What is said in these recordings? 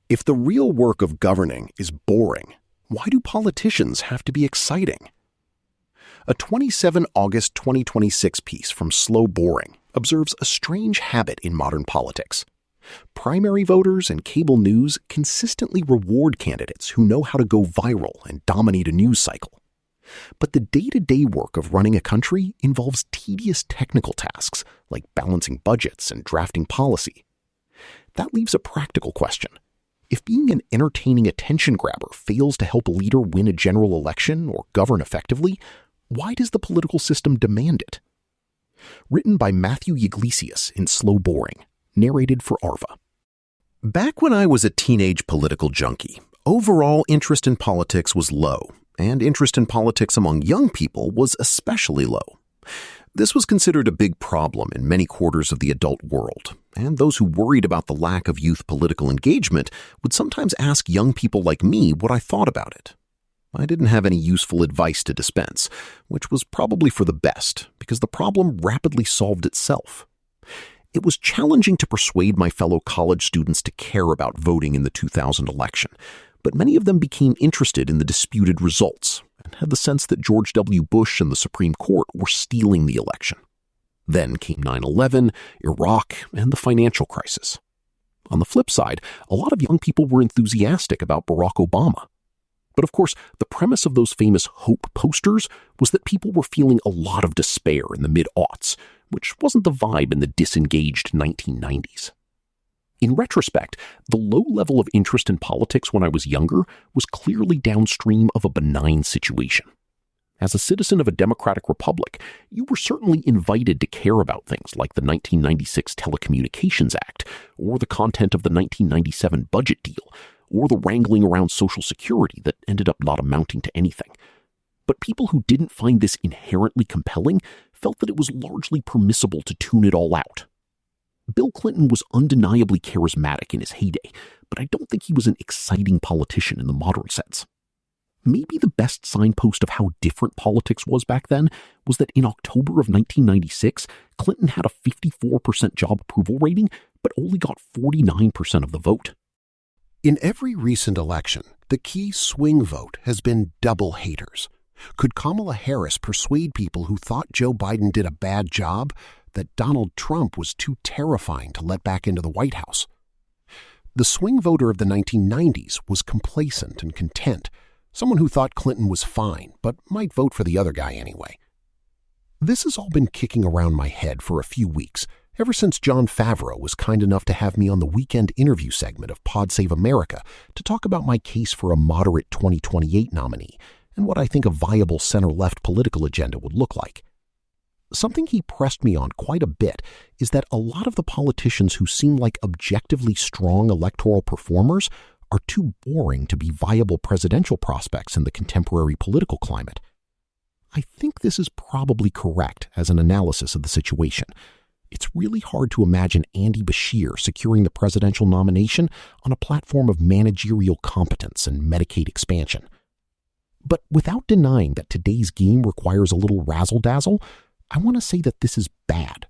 If the real work of governing is boring, why do politicians have to be exciting? A 27 August 2026 piece from Slow Boring observes a strange habit in modern politics. Primary voters and cable news consistently reward candidates who know how to go viral and dominate a news cycle. But the day-to-day work of running a country involves tedious technical tasks like balancing budgets and drafting policy. That leaves a practical question. If being an entertaining attention grabber fails to help a leader win a general election or govern effectively, why does the political system demand it? Written by Matthew Yglesias in Slow Boring, narrated for Arva. Back when I was a teenage political junkie, overall interest in politics was low, and interest in politics among young people was especially low. This was considered a big problem in many quarters of the adult world, and those who worried about the lack of youth political engagement would sometimes ask young people like me what I thought about it. I didn't have any useful advice to dispense, which was probably for the best, because the problem rapidly solved itself. It was challenging to persuade my fellow college students to care about voting in the 2000 election, but many of them became interested in the disputed results and had the sense that George W. Bush and the Supreme Court were stealing the election. Then came 9/11, Iraq, and the financial crisis. On the flip side, a lot of young people were enthusiastic about Barack Obama. But of course, the premise of those famous hope posters was that people were feeling a lot of despair in the mid-aughts, which wasn't the vibe in the disengaged 1990s. In retrospect, the low level of interest in politics when I was younger was clearly downstream of a benign situation. As a citizen of a democratic republic, you were certainly invited to care about things like the 1996 Telecommunications Act, or the content of the 1997 budget deal, or the wrangling around Social Security that ended up not amounting to anything. But people who didn't find this inherently compelling felt that it was largely permissible to tune it all out. Bill Clinton was undeniably charismatic in his heyday, but I don't think he was an exciting politician in the modern sense. Maybe the best signpost of how different politics was back then was that in October of 1996, Clinton had a 54% job approval rating, but only got 49% of the vote. In every recent election, the key swing vote has been double haters. Could Kamala Harris persuade people who thought Joe Biden did a bad job that Donald Trump was too terrifying to let back into the White House? The swing voter of the 1990s was complacent and content, someone who thought Clinton was fine, but might vote for the other guy anyway. This has all been kicking around my head for a few weeks, ever since Jon Favreau was kind enough to have me on the weekend interview segment of Pod Save America to talk about my case for a moderate 2028 nominee and what I think a viable center-left political agenda would look like. Something he pressed me on quite a bit is that a lot of the politicians who seem like objectively strong electoral performers are too boring to be viable presidential prospects in the contemporary political climate. I think this is probably correct as an analysis of the situation. It's really hard to imagine Andy Beshear securing the presidential nomination on a platform of managerial competence and Medicaid expansion. But without denying that today's game requires a little razzle-dazzle, I want to say that this is bad.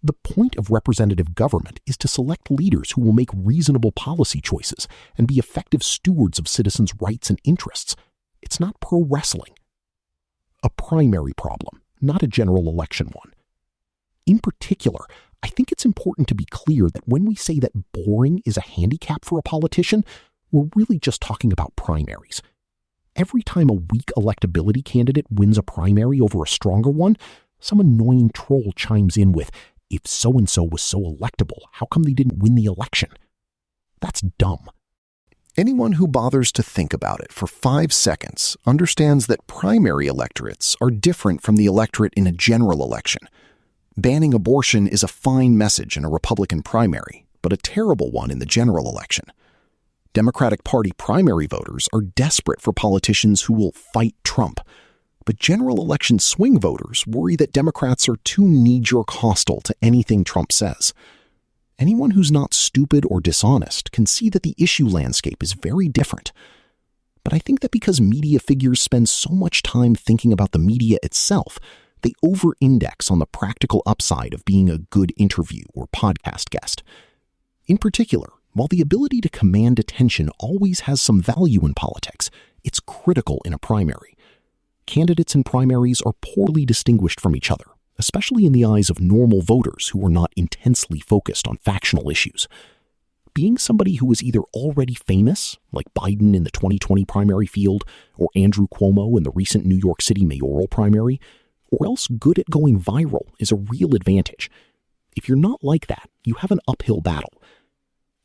The point of representative government is to select leaders who will make reasonable policy choices and be effective stewards of citizens' rights and interests. It's not pro wrestling. A primary problem, not a general election one. In particular, I think it's important to be clear that when we say that boring is a handicap for a politician, we're really just talking about primaries. Every time a weak electability candidate wins a primary over a stronger one, some annoying troll chimes in with, "If so-and-so was so electable, how come they didn't win the election?" That's dumb. Anyone who bothers to think about it for 5 seconds understands that primary electorates are different from the electorate in a general election. Banning abortion is a fine message in a Republican primary, but a terrible one in the general election. Democratic Party primary voters are desperate for politicians who will fight Trump, but general election swing voters worry that Democrats are too knee-jerk hostile to anything Trump says. Anyone who's not stupid or dishonest can see that the issue landscape is very different. But I think that because media figures spend so much time thinking about the media itself, they over-index on the practical upside of being a good interview or podcast guest. In particular, While the ability to command attention always has some value in politics, it's critical in a primary. Candidates in primaries are poorly distinguished from each other, especially in the eyes of normal voters who are not intensely focused on factional issues. Being somebody who is either already famous, like Biden in the 2020 primary field, or Andrew Cuomo in the recent New York City mayoral primary, or else good at going viral is a real advantage. If you're not like that, you have an uphill battle.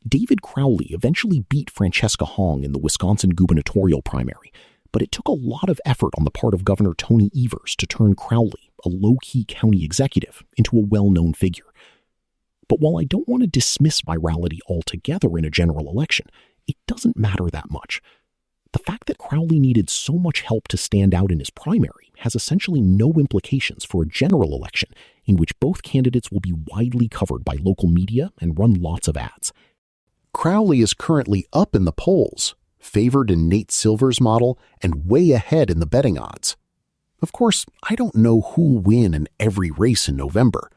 David Crowley eventually beat Francesca Hong in the Wisconsin gubernatorial primary, but it took a lot of effort on the part of Governor Tony Evers to turn Crowley, a low-key county executive, into a well-known figure. But while I don't want to dismiss virality altogether in a general election, it doesn't matter that much. The fact that Crowley needed so much help to stand out in his primary has essentially no implications for a general election in which both candidates will be widely covered by local media and run lots of ads. Crowley is currently up in the polls, favored in Nate Silver's model, and way ahead in the betting odds. Of course, I don't know who'll win in every race in November,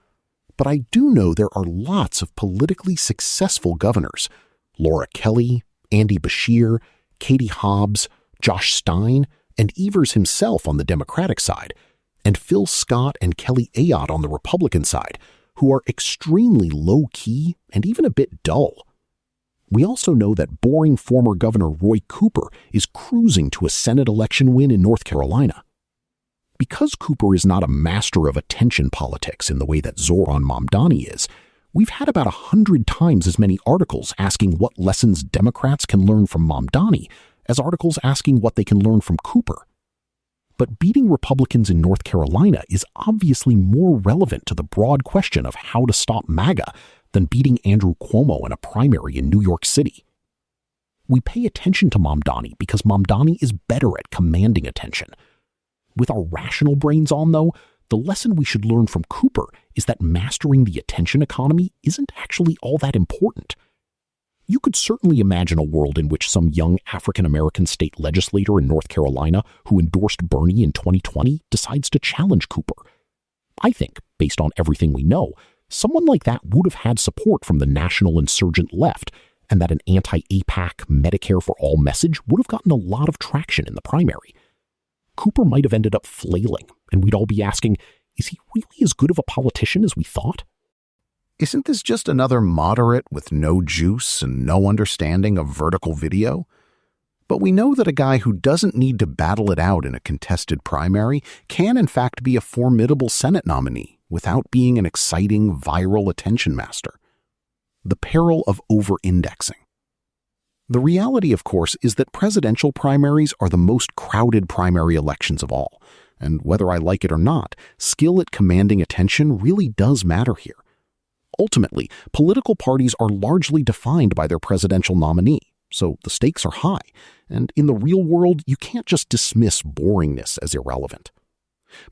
but I do know there are lots of politically successful governors: Laura Kelly, Andy Beshear, Katie Hobbs, Josh Stein, and Evers himself on the Democratic side, and Phil Scott and Kelly Ayotte on the Republican side, who are extremely low-key and even a bit dull. We also know that boring former Governor Roy Cooper is cruising to a Senate election win in North Carolina. Because Cooper is not a master of attention politics in the way that Zohran Mamdani is, we've had about 100 times as many articles asking what lessons Democrats can learn from Mamdani as articles asking what they can learn from Cooper. But beating Republicans in North Carolina is obviously more relevant to the broad question of how to stop MAGA than beating Andrew Cuomo in a primary in New York City. We pay attention to Mamdani because Mamdani is better at commanding attention. With our rational brains on, though, the lesson we should learn from Cooper is that mastering the attention economy isn't actually all that important. You could certainly imagine a world in which some young African-American state legislator in North Carolina who endorsed Bernie in 2020 decides to challenge Cooper. I think, based on everything we know, someone like that would have had support from the national insurgent left, and that an anti-APAC, Medicare for All message would have gotten a lot of traction in the primary. Cooper might have ended up flailing, and we'd all be asking, is he really as good of a politician as we thought? Isn't this just another moderate with no juice and no understanding of vertical video? But we know that a guy who doesn't need to battle it out in a contested primary can in fact be a formidable Senate nominee without being an exciting viral attention master. The peril of over-indexing. The reality, of course, is that presidential primaries are the most crowded primary elections of all, and whether I like it or not, skill at commanding attention really does matter here. Ultimately, political parties are largely defined by their presidential nominee, so the stakes are high, and in the real world, you can't just dismiss boringness as irrelevant.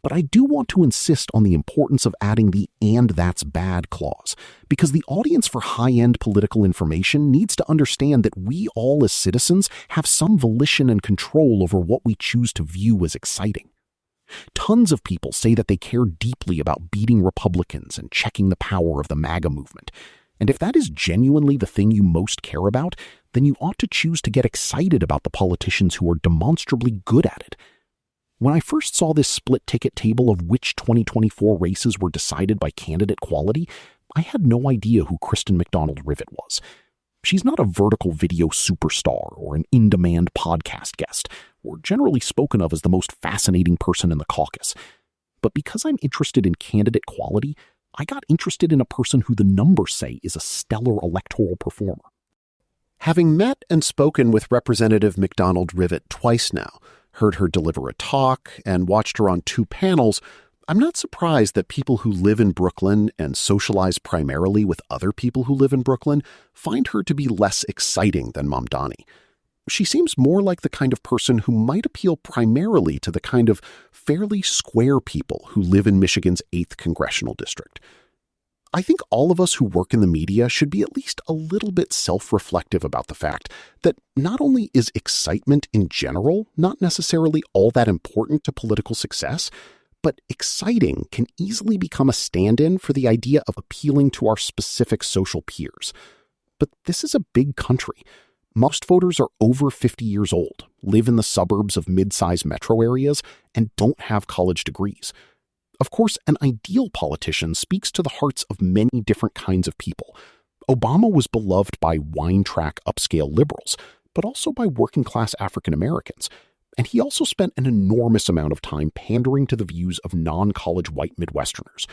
But I do want to insist on the importance of adding the "and that's bad" clause, because the audience for high-end political information needs to understand that we all as citizens have some volition and control over what we choose to view as exciting. Tons of people say that they care deeply about beating Republicans and checking the power of the MAGA movement. And if that is genuinely the thing you most care about, then you ought to choose to get excited about the politicians who are demonstrably good at it. When I first saw this split ticket table of which 2024 races were decided by candidate quality, I had no idea who Kristen McDonald-Rivet was. She's not a vertical video superstar or an in-demand podcast guest, or generally spoken of as the most fascinating person in the caucus. But because I'm interested in candidate quality, I got interested in a person who the numbers say is a stellar electoral performer. Having met and spoken with Representative McDonald-Rivet twice now, heard her deliver a talk, and watched her on 2 panels, I'm not surprised that people who live in Brooklyn and socialize primarily with other people who live in Brooklyn find her to be less exciting than Mamdani. She seems more like the kind of person who might appeal primarily to the kind of fairly square people who live in Michigan's 8th congressional district. I think all of us who work in the media should be at least a little bit self-reflective about the fact that not only is excitement in general not necessarily all that important to political success, but exciting can easily become a stand-in for the idea of appealing to our specific social peers. But this is a big country. Most voters are over 50 years old, live in the suburbs of mid-sized metro areas, and don't have college degrees. Of course, an ideal politician speaks to the hearts of many different kinds of people. Obama was beloved by wine-track upscale liberals, but also by working-class African Americans. And he also spent an enormous amount of time pandering to the views of non-college white Midwesterners.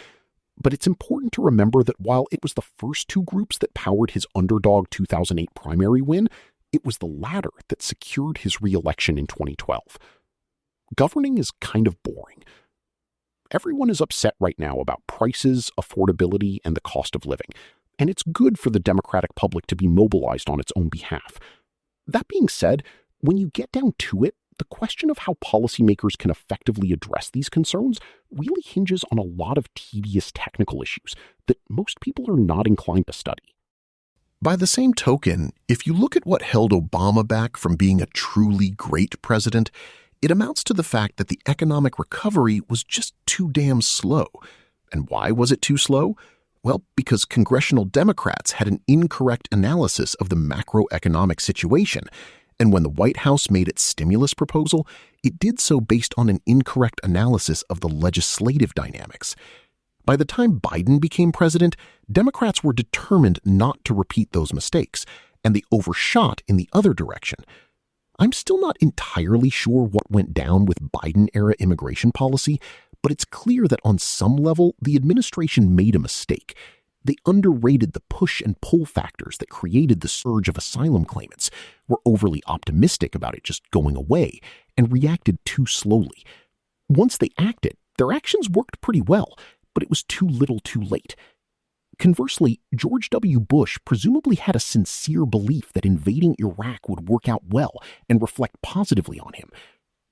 But it's important to remember that while it was the first two groups that powered his underdog 2008 primary win, it was the latter that secured his re-election in 2012. Governing is kind of boring. Everyone is upset right now about prices, affordability, and the cost of living, and it's good for the Democratic public to be mobilized on its own behalf. That being said, when you get down to it, the question of how policymakers can effectively address these concerns really hinges on a lot of tedious technical issues that most people are not inclined to study. By the same token, if you look at what held Obama back from being a truly great president, it amounts to the fact that the economic recovery was just too damn slow. And why was it too slow? Well, because congressional Democrats had an incorrect analysis of the macroeconomic situation. And when the White House made its stimulus proposal, it did so based on an incorrect analysis of the legislative dynamics. By the time Biden became president, Democrats were determined not to repeat those mistakes, and they overshot in the other direction. I'm still not entirely sure what went down with Biden-era immigration policy, but it's clear that on some level, the administration made a mistake. They underrated the push and pull factors that created the surge of asylum claimants, were overly optimistic about it just going away, and reacted too slowly. Once they acted, their actions worked pretty well, but it was too little too late. Conversely, George W. Bush presumably had a sincere belief that invading Iraq would work out well and reflect positively on him.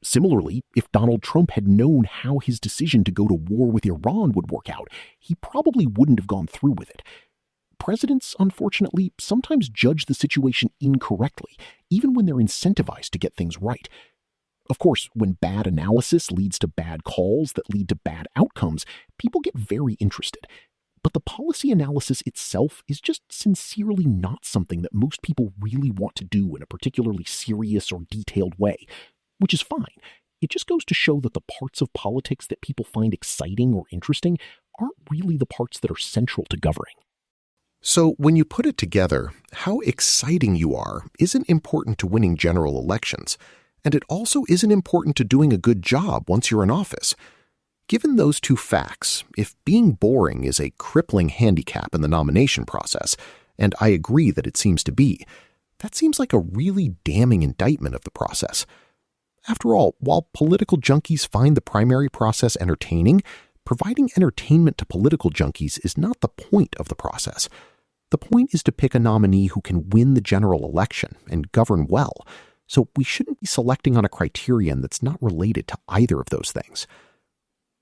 Similarly, if Donald Trump had known how his decision to go to war with Iran would work out, he probably wouldn't have gone through with it. Presidents, unfortunately, sometimes judge the situation incorrectly, even when they're incentivized to get things right. Of course, when bad analysis leads to bad calls that lead to bad outcomes, people get very interested. But the policy analysis itself is just sincerely not something that most people really want to do in a particularly serious or detailed way, which is fine. It just goes to show that the parts of politics that people find exciting or interesting aren't really the parts that are central to governing. So when you put it together, how exciting you are isn't important to winning general elections, and it also isn't important to doing a good job once you're in office. Given those two facts, if being boring is a crippling handicap in the nomination process, and I agree that it seems to be, that seems like a really damning indictment of the process. After all, while political junkies find the primary process entertaining, providing entertainment to political junkies is not the point of the process. The point is to pick a nominee who can win the general election and govern well, so we shouldn't be selecting on a criterion that's not related to either of those things.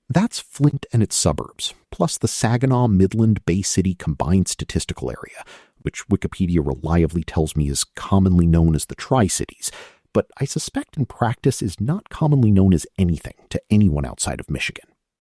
That's Flint and its suburbs, plus the Saginaw Midland Bay City combined statistical area, which Wikipedia reliably tells me is commonly known as the Tri-Cities, but I suspect in practice is not commonly known as anything to anyone outside of Michigan.